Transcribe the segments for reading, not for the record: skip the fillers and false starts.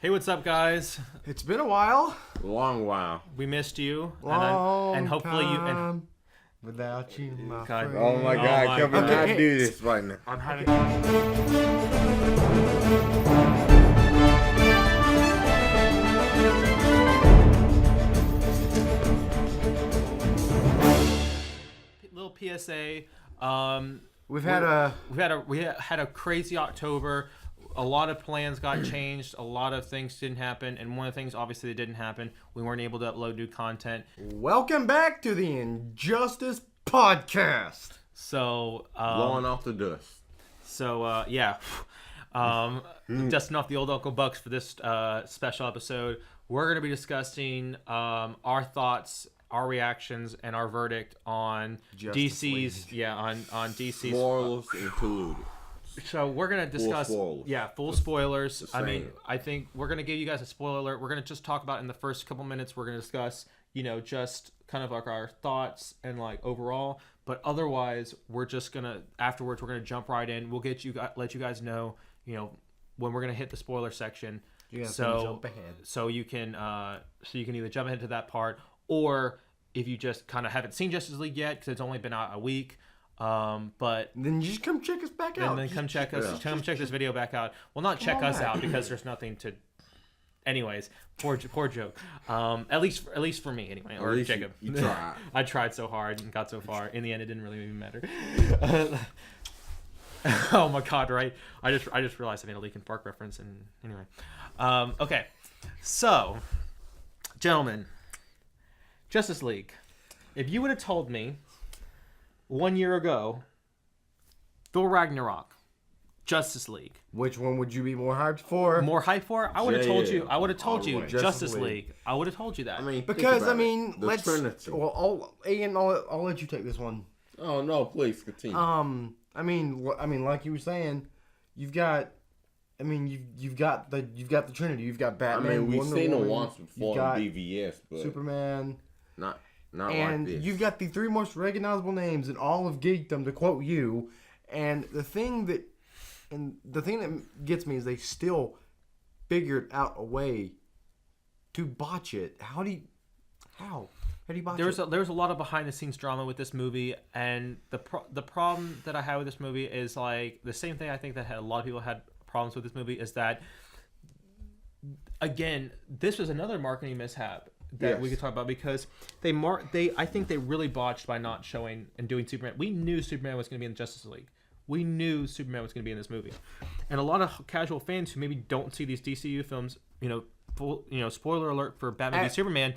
Hey, what's up, guys? It's been a while. Long while. We missed you, Long and hopefully you. And time without you, my God. friend. Oh my Oh God, my can we God. not Okay. do this right now? I'm having. Little PSA. We've had a We had a crazy October. A lot of plans got changed. A lot of things didn't happen, and one of the things obviously that didn't happen, we weren't able to upload new content. welcome back to the Injustice Podcast. So Blowing off the dust. So yeah, dusting off the old Uncle Bucks for this special episode. We're going to be discussing our thoughts, our reactions, and our verdict on Justice DC's League. on DC's. Morals included. So we're going to discuss spoilers. full spoilers. The I mean, same. I think we're going to give you guys a spoiler alert. We're going to just talk about in the first couple minutes. We're going to discuss, just kind of like our thoughts and like overall. But otherwise, we're just gonna afterwards we're gonna jump right in. We'll let you guys know, when we're gonna hit the spoiler section. You guys so can jump ahead. So you can either jump ahead to that part, or if you just kind of haven't seen Justice League yet because it's only been out a week. But Then you just come check us back out. and then come check us. Yeah. Come check this video back out. Well, not check on us back. out because there's nothing to. Anyways, poor joke. At least for me anyway, or least Jacob. you tried. I tried so hard and got so far. In the end, it didn't really even matter. Oh my God! Right? I just realized I made a Linkin Park reference. And anyway, okay. So, gentlemen, Justice League. If you would have told me 1 year ago, Thor Ragnarok, Justice League. Which one would you be more hyped for? More hype for it? I would have told Yeah. you. I would have told you Alright. Justice Justice League. League. I would have told you that. I mean, think Because about I mean, it. The let's. Trinity. Well, Ian, I'll let you take this one. Oh no, please continue. I mean, like you were saying, you've got. I mean, you've got the Trinity. You've got I Batman. mean, we've Wonder seen Woman, it once you've before got in BVS, but Superman. not And like this. you've got the three most recognizable names in all of geekdom, to quote you. And the thing that gets me is they still figured out a way to botch it. How do you botch There's it? a lot of behind the scenes drama with this movie, and the problem that I have with this movie is like the same thing I think that a lot of people had problems with this movie is that, again, this was another marketing mishap that we Yes. could talk about because I think they really botched by not showing and doing Superman. We knew Superman was going to be in the Justice League. We knew Superman was going to be in this movie, and a lot of casual fans who maybe don't see these DCU films, spoiler alert for Batman v Superman,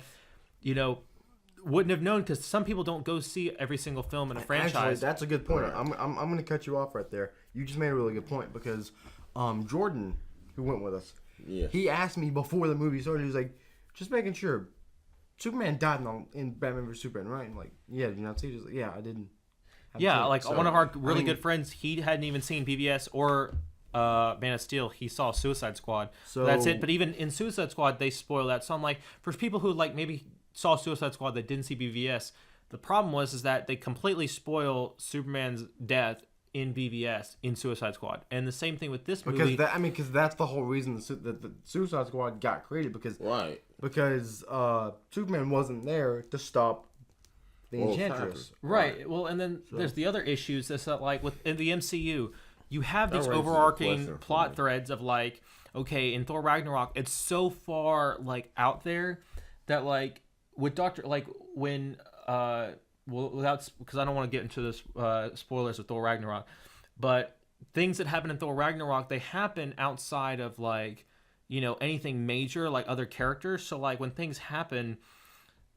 wouldn't have known because some people don't go see every single film in a franchise. Actually, that's a good point. Right. I'm going to cut you off right there. You just made a really good point because Jordan, who went with us, Yes. he asked me before the movie started. He was like, "Just making sure, Superman died in Batman vs Superman, right?" I'm like, "Yeah, did you not see it?" He was like, "Yeah, I didn't." Yeah, like So, one of our really I mean- good friends, he hadn't even seen BVS or Man of Steel. He saw Suicide Squad. So- That's it. But even in Suicide Squad, they spoil that. So I'm like, for people who like maybe saw Suicide Squad that didn't see BVS, the problem was that they completely spoil Superman's death in BVS in Suicide Squad. And the same thing with this movie. Because that's the whole reason that the Suicide Squad got created because Right. Superman wasn't there to stop the Well, Enchantress. Right. Well, and then there's the other issues. That's that, like in the MCU, you have That these raises a overarching question for plot me. threads of like, okay, in Thor Ragnarok, it's so far like out there that like with without because I don't want to get into this spoilers of Thor Ragnarok, but things that happen in Thor Ragnarok, they happen outside of like anything major like other characters. So like when things happen,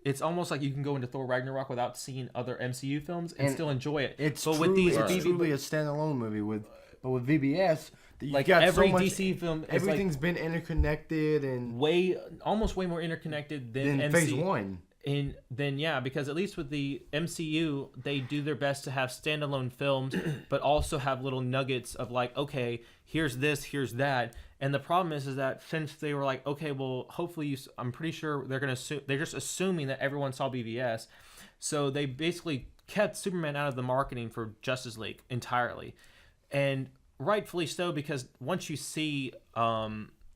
it's almost like you can go into Thor Ragnarok without seeing other MCU films and still enjoy it. It's but truly, with these, it's truly a standalone movie with VBS. You've like got every so much, DC film, is everything's like been interconnected and almost way more interconnected than in MCU. Phase One. Because at least with the MCU, they do their best to have standalone films, but also have little nuggets of like, okay, here's this, here's that. And the problem is that since they were like, okay, well, hopefully I'm pretty sure they're just assuming that everyone saw BVS, so they basically kept Superman out of the marketing for Justice League entirely, and rightfully so because once you see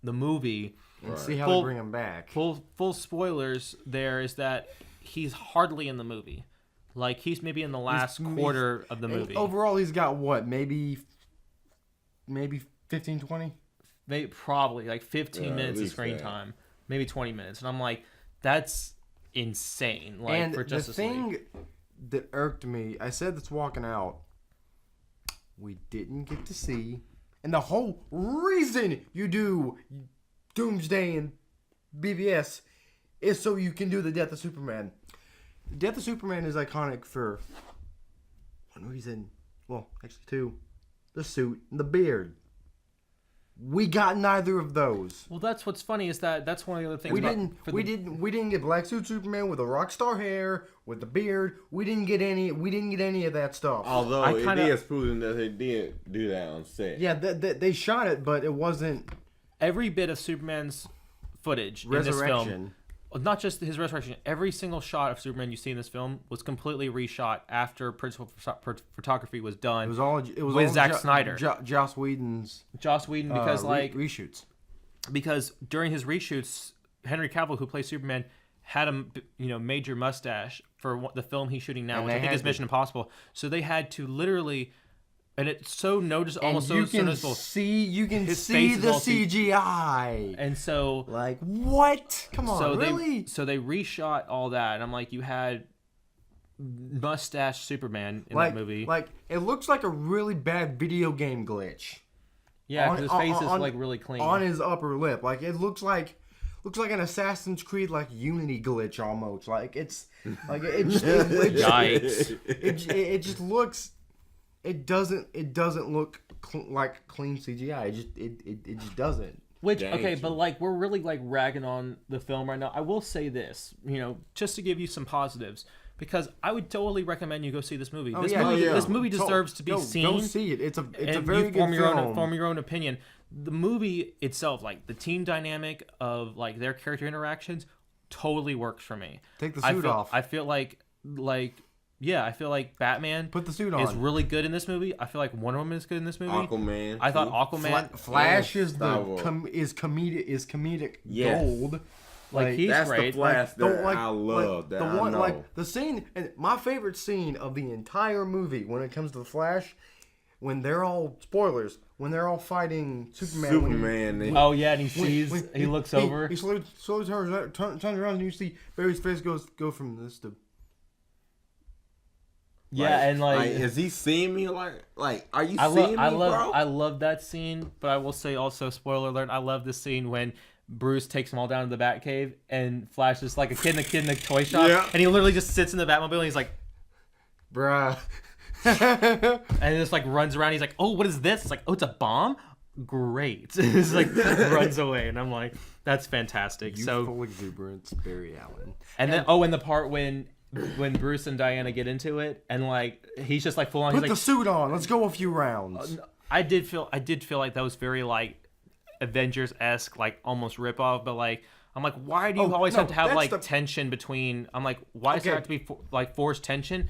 the movie. And see how Full- they bring him back. Full spoilers. There is that he's hardly in the movie. Like he's maybe in the last quarter of the And movie. overall, he's got what? Maybe 15, 20? Maybe probably like 15 Yeah, at minutes of least screen that. time, maybe 20 minutes, and I'm like, that's insane. Like And for the Justice thing League. that irked me, I said this walking out, we didn't get to see, and the whole reason you do Doomsday and BVS is so you can do the Death of Superman. The Death of Superman is iconic for one reason, well, actually two, the suit and the beard. We got neither of those. Well, that's what's funny is that that's one of the other things. We about- didn't. for We the- didn't. We didn't get Black Suit Superman with the rock star hair, with the beard. We didn't get any. We didn't get any of that stuff. Although I it kinda- is proven that they did do that on set. Yeah, they shot it, but it wasn't Every bit of Superman's footage in this film, resurrection. not just his resurrection, every single shot of Superman you see in this film was completely reshot after principal photography was done. It was all. It was with all Zack Snyder. Joss Whedon's Joss Whedon, because reshoots. because during his reshoots, Henry Cavill, who plays Superman, had a major mustache for the film he's shooting now, And which they I think had is Mission Impossible. So they had to literally, and it's so noticeable, And almost you so can noticeable. see. You can His see face is the all C- CGI. And so, Like what? Come on, so really? they reshot all that, and I'm like, you had mustache Superman in Like that movie. Like it looks like a really bad video game glitch. Yeah, on- because his face is on- like really clean. On his upper lip. Like it looks like an Assassin's Creed like Unity glitch almost. Like it's like it just Yikes. it just looks it doesn't look like clean CGI. It just doesn't. Which Dang okay, it. but like we're really like ragging on the film right now. I will say this, just to give you some positives, because I would totally recommend you go see this movie. This movie So, deserves to be seen. Go see it. It's a and very you good form your film. own form your own opinion. The movie itself, like the team dynamic of like their character interactions, totally works for me. Take the I suit feel, off. I feel like I feel like Batman Put the suit on. is really good in this movie. I feel like Wonder Woman is good in this movie. Aquaman. I thought too. Aquaman, Flash is Star the Wars. comedic Yes. gold. like he's That's great. the Flash that Like, I love. the that I one know. like the scene, and my favorite scene of the entire movie when it comes to the Flash, when they're all spoilers, when they're all fighting Superman. when he- Superman. they- Oh yeah, and he when- sees, when he looks over. He slowly turns around, and you see Barry's face go from this to. Yeah, and like is he seeing me? Like, are you I seeing love, me, bro? I love that scene. But I will say also, spoiler alert, I love the scene when Bruce takes them all down to the Batcave and Flash is like a kid in a toy shop, Yeah. and he literally just sits in the Batmobile and he's like, Bruh. and just like runs around. He's like, oh, what is this? It's like, oh, it's a bomb. Great. It's like runs away, and I'm like, that's fantastic. So Youthful exuberance, Barry Allen. and then and the part when Bruce and Diana get into it, and like he's just like full on. Put He's the like, suit on. Let's go a few rounds. I did feel like that was very like Avengers-esque, like almost rip-off, but like I'm like, why do you always have to have that's like the- tension between? I'm like, why does there Okay. have to be like forced tension?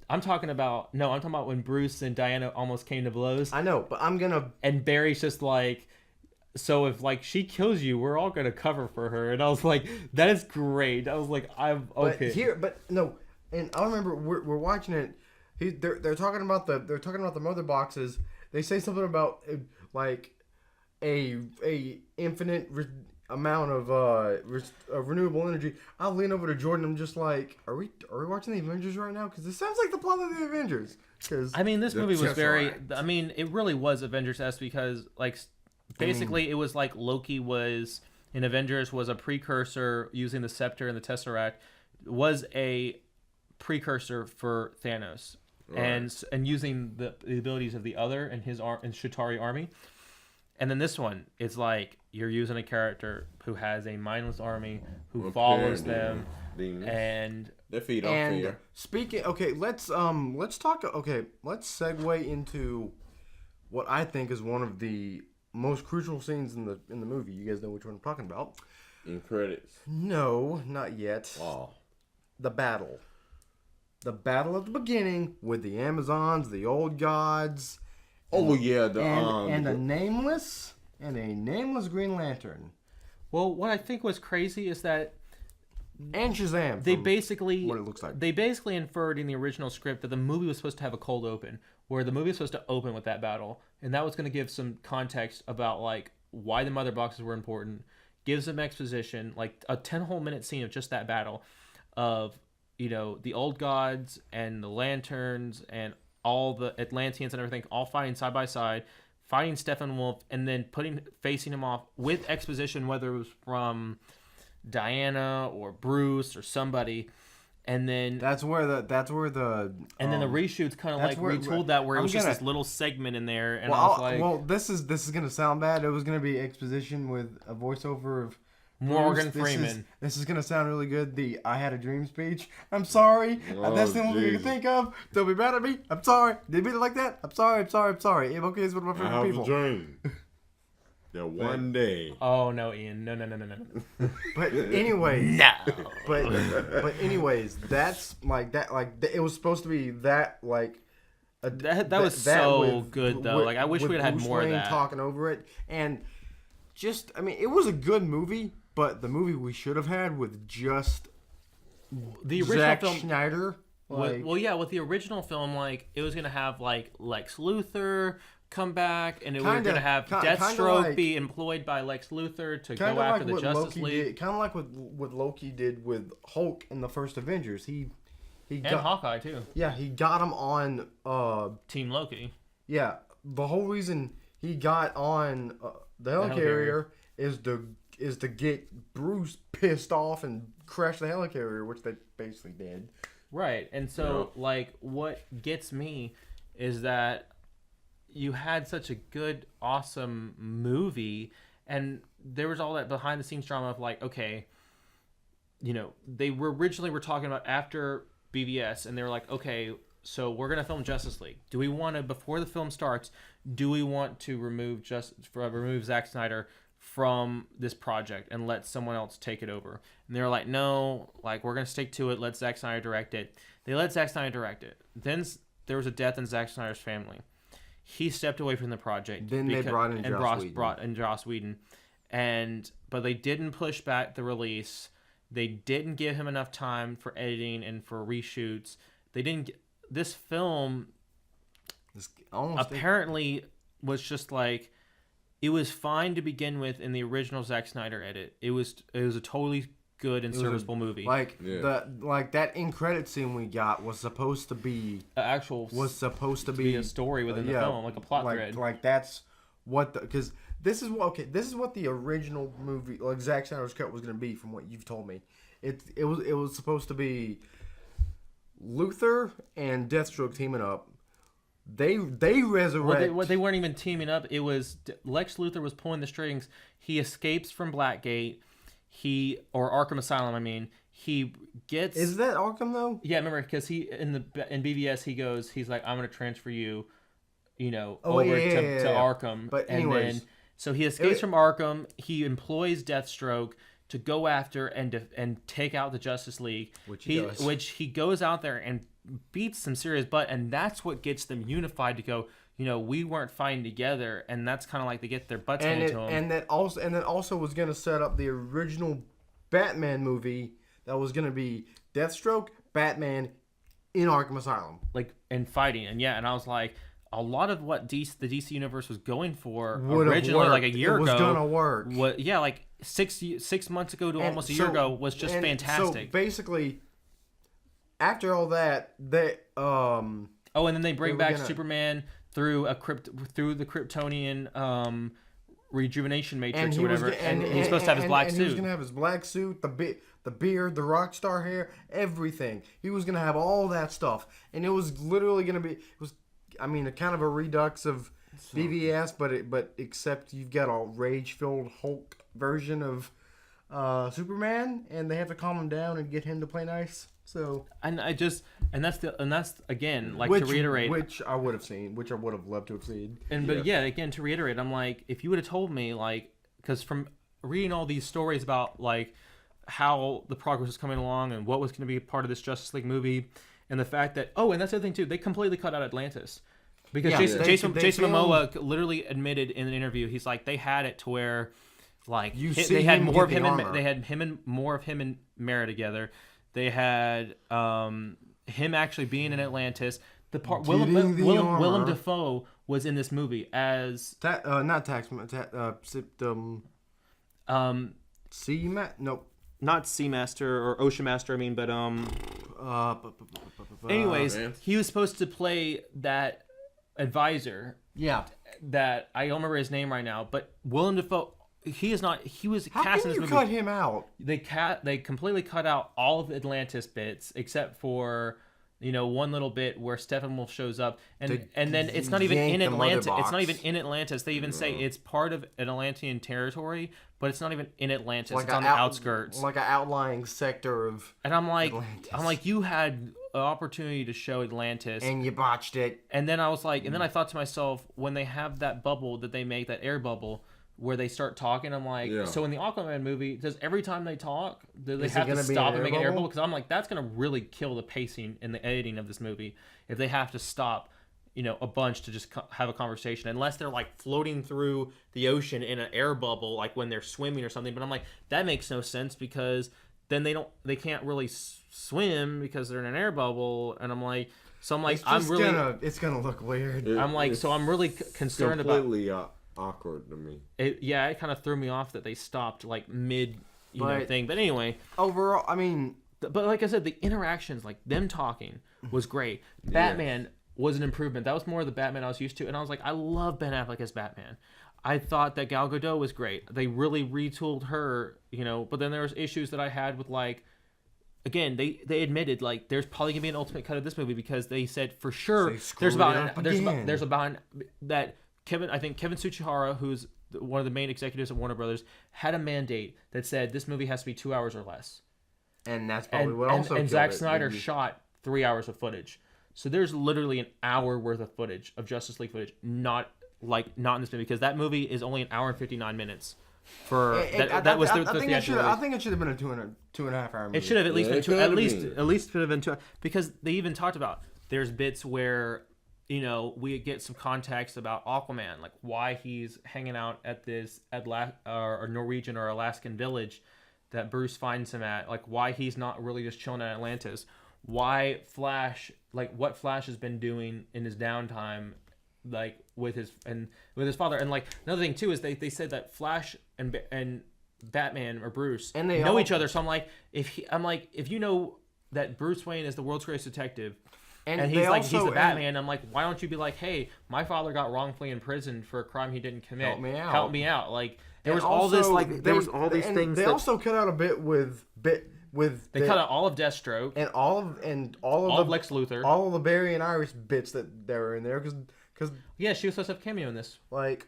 I'm talking about when Bruce and Diana almost came to blows, I know, but I'm gonna. and Barry's just like, so if like she kills you, we're all gonna cover for her, and I was like, that is great. I was like, I'm okay. But no, and I remember we're watching it. They're talking about the mother boxes. They say something about like a infinite amount of renewable energy. I'll lean over to Jordan. I'm just like, are we watching the Avengers right now? Because it sounds like the plot of the Avengers. Because I mean, this movie was That's very. right. I mean, it really was Avengers-esque because, like, basically, it was like Loki was in Avengers was a precursor using the scepter and the Tesseract was a precursor for Thanos, and using the abilities of the other and his and Chitauri army. And then this one, it's like you're using a character who has a mindless army who follows them, Demons. and Their feet on and fear. speaking, okay, let's talk. Okay, let's segue into what I think is one of the most crucial scenes in the movie. You guys know which one I'm talking about? In credits. No, not yet. Oh. The battle. The battle at the beginning with the Amazons, the old gods, Oh yeah, and the Nameless, and a nameless Green Lantern. Well, what I think was crazy is that And Shazam. they from basically what it looks like. they basically inferred in the original script that the movie was supposed to have a cold open, where the movie was supposed to open with that battle, and that was going to give some context about like why the mother boxes were important, gives them exposition, like a 10 whole minute scene of just that battle of, you know, the old gods and the lanterns and all the Atlanteans and everything all fighting side by side, fighting Steppenwolf, and then facing him off with exposition, whether it was from Diana or Bruce or somebody, and then That's where the and then the reshoots kind of that's like where- retooled that, where it I'm was just gonna- this little segment in there, and well, I was like, well, this is gonna sound bad. It was gonna be exposition with a voiceover of Morgan Bruce. Freeman. This is gonna sound really good. The "I had a dream" speech. I'm sorry. That's the only thing I can Jesus. think of. Don't be mad at me. I'm sorry. Did it like that? I'm sorry. I'm sorry. I'm sorry. MLK is one of my I favorite have people. a dream that one day. oh no, Ian, no. But anyways, No. but anyways, that's like that. Like it was supposed to be that like. That was so good, though. Like, I wish with we'd had Bruce more of Wayne that. talking over it, and just I mean, it was a good movie, but the movie we should have had with just The original Zack film. Schneider. Like, With the original film, like it was gonna have like Lex Luthor come back, and we were Kinda- gonna have kinda Deathstroke like- be employed by Lex Luthor to kind go of after like the what Justice Loki League did. Kind of like what Loki did with Hulk in the first Avengers. He and got Hawkeye too. he got him on Team Loki. yeah. The whole reason he got on the helicarrier is to get Bruce pissed off and crash the helicarrier, which they basically did. Right. And so, like, what gets me is that you had such a good, awesome movie, and there was all that behind the scenes drama of, like, okay, you know, they were originally talking about after BVS, and they were like, okay, so we're going to film Justice League. Do we want to, before the film starts, do we want to remove Zack Snyder from this project and let someone else take it over? And they were like, no, like, we're going to stick to it. Let Zack Snyder direct it. They let Zack Snyder direct it. Then there was a death in Zack Snyder's family. He stepped away from the project. Then they brought in Joss Whedon. But they didn't push back the release. They didn't give him enough time for editing and for reshoots. They didn't. This film It's almost apparently was just like, it was fine to begin with in the original Zack Snyder edit. It was a totally good and serviceable movie. like Yeah. that end credit scene we got was supposed to be To be a story within the film, like a plot thread. Like that's what because this is what the original movie, like Zack Snyder's cut, was going to be. From what you've told me, it was supposed to be Luthor and Deathstroke teaming up. They resurrect. Well, they weren't even teaming up. It was Lex Luthor was pulling the strings. He escapes from Blackgate. Or Arkham Asylum. I mean, he gets. Is that Arkham though? Yeah, remember because he in BVS he's like, I'm gonna transfer you, to Arkham. But and anyways. then so he escapes from Arkham. He employs Deathstroke to go after and take out the Justice League. Which he does. Which he goes out there and beats some serious butt, and that's what gets them unified to go. We weren't fighting together, and that's kind of like they get their butts handed to them. And that also was going to set up the original Batman movie that was going to be Deathstroke, Batman in Arkham Asylum. And fighting, and I was like, a lot of what the DC universe was going for Would've originally, like a worked. year It was ago, gonna work. Like 6 months ago to almost a year ago was just fantastic. So basically, after all that, and then they bring were back gonna- Superman through the Kryptonian rejuvenation matrix or he was whatever, go- and he's supposed to have his black and suit. he was gonna have his black suit, the beard, the rock star hair, everything. He was gonna have all that stuff, and it was literally gonna be. It was, I mean, a kind of a redux of BVS, but except you've got a rage-filled Hulk version of Superman, and they have to calm him down and get him to play nice. So and that's again, like, which, to reiterate, which I would have seen, which I would have loved to have seen. again, to reiterate, I'm like, if you would have told me, like, because from reading all these stories about like how the progress was coming along and what was going to be part of this Justice League movie, and the fact that and that's the other thing too, they completely cut out Atlantis. Because Yeah, Jason they Jason filmed- Momoa literally admitted in an interview, he's like, they had it to where, like, You see they had him more of get him the and armor. they had more of him and Mara together. They had him actually being in Atlantis. The part Getting the Willem armor. Dafoe was in this movie as Not taxman. Sea mat. Nope. not Seamaster or Ocean Master. I mean, but anyways, man. he was supposed to play that advisor. Yeah. That I don't remember his name right now, but Willem Dafoe. He is not. He was How cast can in you this movie. cut him out? They completely cut out all of Atlantis bits except for one little bit where Steppenwolf shows up and then it's not even yank in the mother Atlantis. It's box. not even in Atlantis. They even say it's part of an Atlantean territory, but it's not even in Atlantis. It's on the outskirts. Like an outlying sector of, And I'm like, Atlantis. you had an opportunity to show Atlantis. and you botched it. And then I was like, and then I thought to myself, when they have that bubble that they make, that air bubble, where they start talking, I'm like, Yeah. so in the Aquaman movie, does every time they talk, do they Is it have to gonna be stop an and air make an air bubble? bubble? Because I'm like, that's going to really kill the pacing and the editing of this movie if they have to stop, a bunch to just have a conversation, unless they're like floating through the ocean in an air bubble, like when they're swimming or something. But I'm like, that makes no sense because then they can't really swim because they're in an air bubble, and I'm like. So I'm like, It's gonna look weird. I'm like, so I'm really concerned about completely awkward to me. it. Yeah, it kind of threw me off that they stopped like mid, But- thing. But anyway, Overall, I mean, but like I said, the interactions, like them talking, was great. Batman was an improvement. That was more of the Batman I was used to, and I was like, I love Ben Affleck as Batman. I thought that Gal Gadot was great. They really retooled her, But then there was issues that I had with like. Again, they admitted like there's probably gonna be an ultimate cut of this movie because they said for sure They screwed there's about it up there's about, again. there's about that Kevin Tsuchihara, who's one of the main executives at Warner Brothers, had a mandate that said this movie has to be 2 hours or less. and that's probably And what also and killed Zack it. Snyder Maybe- shot 3 hours of footage, so there's literally an hour worth of footage of Justice League footage, not in this movie because that movie is only an hour and 59 minutes. For that was the I think it should. theatrical I release. think it should have been a 2.5 hour movie. It should have at least Yeah, been it two. could At have least been. could have been two because they even talked about there's bits where we get some context about Aquaman, like why he's hanging out at this or Norwegian or Alaskan village that Bruce finds him at, like why he's not really just chilling at Atlantis, why Flash, like what Flash has been doing in his downtime, like with his father, and like another thing too is they said that Flash and Batman or Bruce And they know all- each other. So I'm like, if you know that Bruce Wayne is the world's greatest detective, and they he's also- the Batman, I'm like, why don't you be like, hey, my father got wrongfully imprisoned for a crime he didn't commit. Help me out. Help me out. Like there And was all this also, like there was all these and things They that also cut out a bit with they cut out all of Deathstroke, and all all of Lex Luthor. all of the Barry and Iris bits that were in there because Yeah, she was supposed to have a cameo in this. like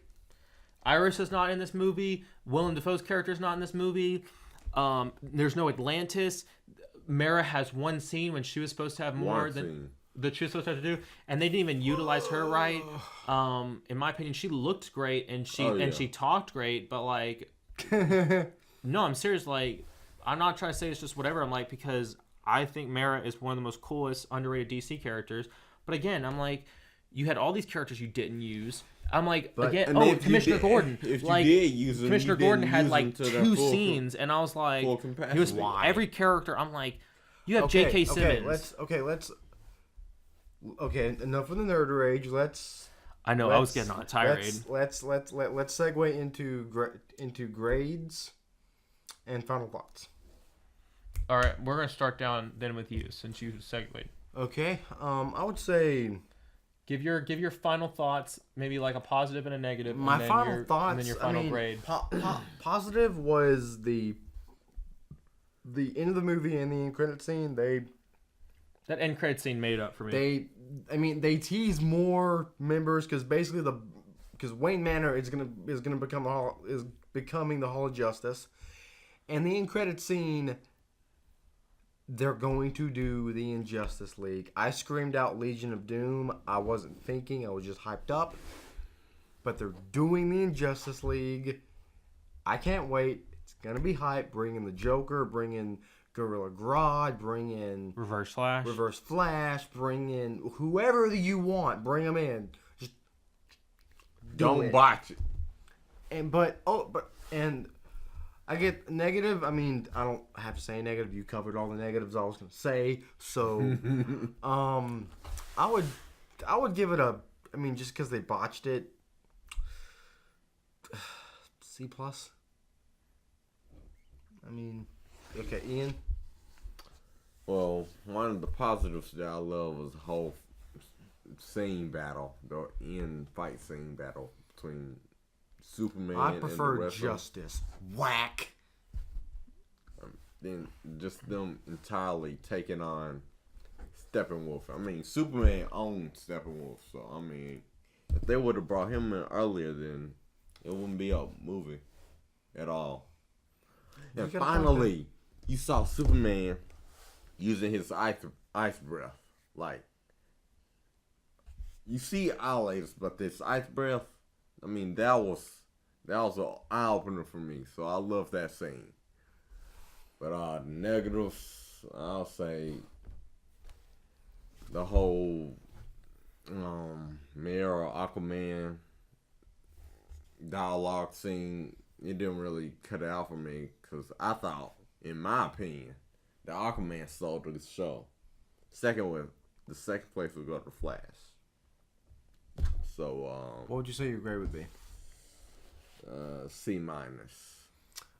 Iris is not in this movie. Willem Dafoe's character is not in this movie. There's no Atlantis. Mara has one scene when she was supposed to have more One than scene. that she was supposed to have to do, and they didn't even utilize her right. In my opinion, she looked great and she talked great, but like, no, I'm serious. Like, I'm not trying to say it's just whatever. I'm like, because I think Mara is one of the most coolest underrated DC characters. But again, I'm like, you had all these characters you didn't use. I'm like, again, and if you Commissioner did- Gordon. if you like, did use them, Commissioner you Gordon didn't had use like them to their 2 full- scenes, and I was like, full he was capacity. every character. I'm like, you have J.K. Simmons. Okay, enough of the nerd rage. I know, I was getting on a tirade. Let's segue into grades and final thoughts. All right, we're gonna start down then with you since you segued. Okay, I would say Give your final thoughts, maybe like a positive and a negative. my and then final your, thoughts. and then your final I mean, grade. Positive was the end of the movie and the end credit scene. That end credit scene made it up for me. They tease more members because basically because Wayne Manor is gonna becoming the Hall of Justice, and the end credit scene. They're going to do the Injustice League. I screamed out Legion of Doom. I wasn't thinking. I was just hyped up. But they're doing the Injustice League. I can't wait. It's going to be hype. Bring in the Joker. Bring in Gorilla Grodd. Bring in Reverse Flash. Reverse Flash. Bring in whoever you want. Bring them in. Don't it. botch it. And I get negative. I mean, I don't have to say negative. You covered all the negatives I was gonna say. So, I would give it a. I mean, just because they botched it, C plus. I mean, okay, Ian. Well, one of the positives that I love was the whole scene battle, the end fight scene battle between Superman I and prefer the wrestler. Justice. Whack. Then just them entirely taking on Steppenwolf. I mean, Superman owned Steppenwolf, so I mean, if they would have brought him in earlier, then it wouldn't be a movie at all. And You gotta finally, you saw Superman using his ice breath. Like, you see always, but this ice breath, I mean, that was an eye opener for me. So I love that scene. But negatives, I'll say the whole Mayor or Aquaman dialogue scene, it didn't really cut it out for me because I thought, in my opinion, the Aquaman stole the show. The second place would go to Flash. So What would you say your grade would be? C minus.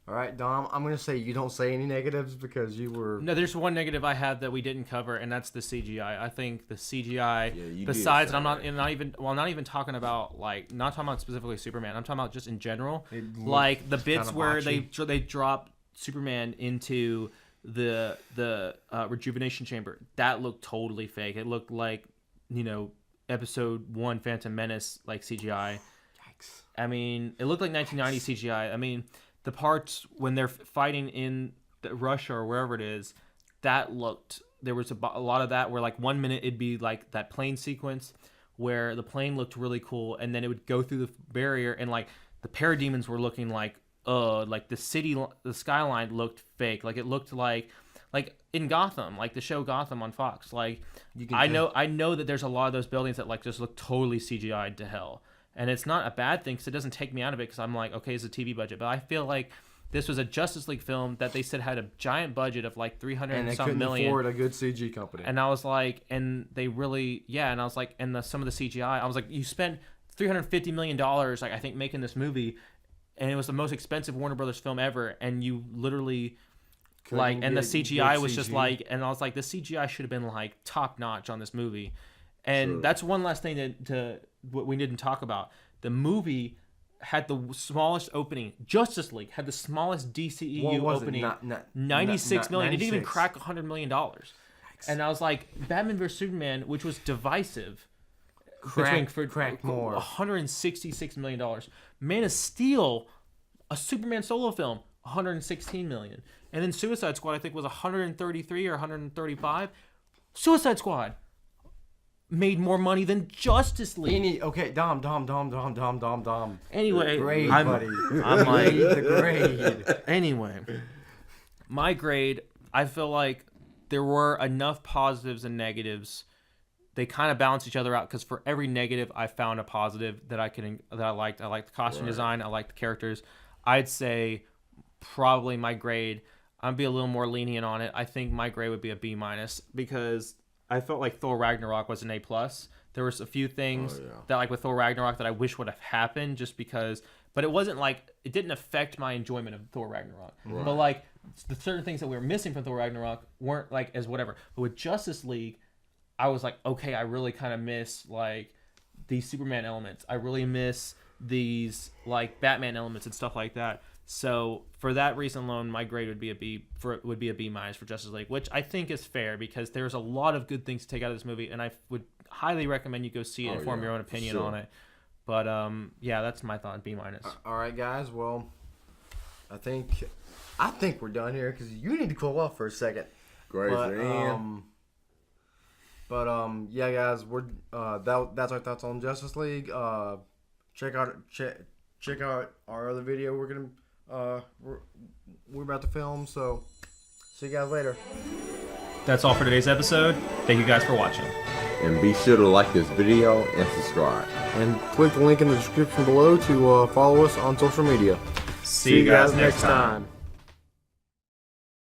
All right, Dom. I'm gonna say you don't say any negatives because you were. No, there's one negative I had that we didn't cover, and that's the CGI. I think the CGI. Yeah, you besides, did I'm not, say and not even talking about not talking about specifically Superman. I'm talking about just in general, It like the looked bits kinda where botchy. they drop Superman into the rejuvenation chamber. That looked totally fake. It looked like episode 1 Phantom Menace like CGI. Yikes. I mean, it looked like 1990 CGI. I mean, the parts when they're fighting in Russia or wherever it is, that looked. There was a lot of that where like 1 minute it'd be like that plane sequence where the plane looked really cool, and then it would go through the barrier, and like the parademons were looking like the skyline looked fake. Like it looked like in Gotham, like the show Gotham on Fox. Like I know that there's a lot of those buildings that like just look totally CGI'd to hell. And it's not a bad thing because it doesn't take me out of it because I'm like, okay, it's a TV budget. But I feel like this was a Justice League film that they said had a giant budget of like 300 And they something couldn't million. afford a good CG company. And I was like, and they really, yeah. And I was like, and some of the CGI, I was like, you spent $350 million, like I think, making this movie, and it was the most expensive Warner Brothers film ever, and you literally. Couldn't And the get CGI good was just CG. like, and I was like, the CGI should have been like top notch on this movie. And Sure. that's one last thing to what we didn't talk about. The movie had the smallest opening. Justice League had the smallest DCEU What was it? opening. Not- 96 million. It didn't even 96. crack $100 million. And I was like, Batman vs Superman, which was divisive, Cracked more. $166 million. Man of Steel, a Superman solo film, $116 million. And then Suicide Squad, I think, was 133 or 135. Suicide Squad made more money than Justice League. Okay, Dom. Anyway, Grade, I'm buddy. I'm like, the grade. anyway, my grade, I feel like there were enough positives and negatives. They kind of balance each other out because for every negative, I found a positive that I liked. I liked the costume design. I liked the characters. I'd say probably my grade. I'd be a little more lenient on it. I think my grade would be a B minus because I felt like Thor Ragnarok was an A plus. There was a few things that like with Thor Ragnarok that I wish would have happened just because, but it wasn't like it didn't affect my enjoyment of Thor Ragnarok. Right. But like the certain things that we were missing from Thor Ragnarok weren't like as whatever. But with Justice League, I was like, okay, I really kind of miss like these Superman elements. I really miss these like Batman elements and stuff like that. So for that reason alone, my grade would be a B minus for Justice League, which I think is fair because there's a lot of good things to take out of this movie, and I would highly recommend you go see it and form your own opinion on it. But yeah, that's my thought. B minus. All right, guys. Well, I think we're done here because you need to cool off for a second. Grades But are in. yeah, guys, we're that's our thoughts on Justice League. Check out our other video we're about to film. So see you guys later. That's all for today's episode. Thank you guys for watching. And be sure to like this video and subscribe. and click the link in the description below to follow us on social media. See you guys next time.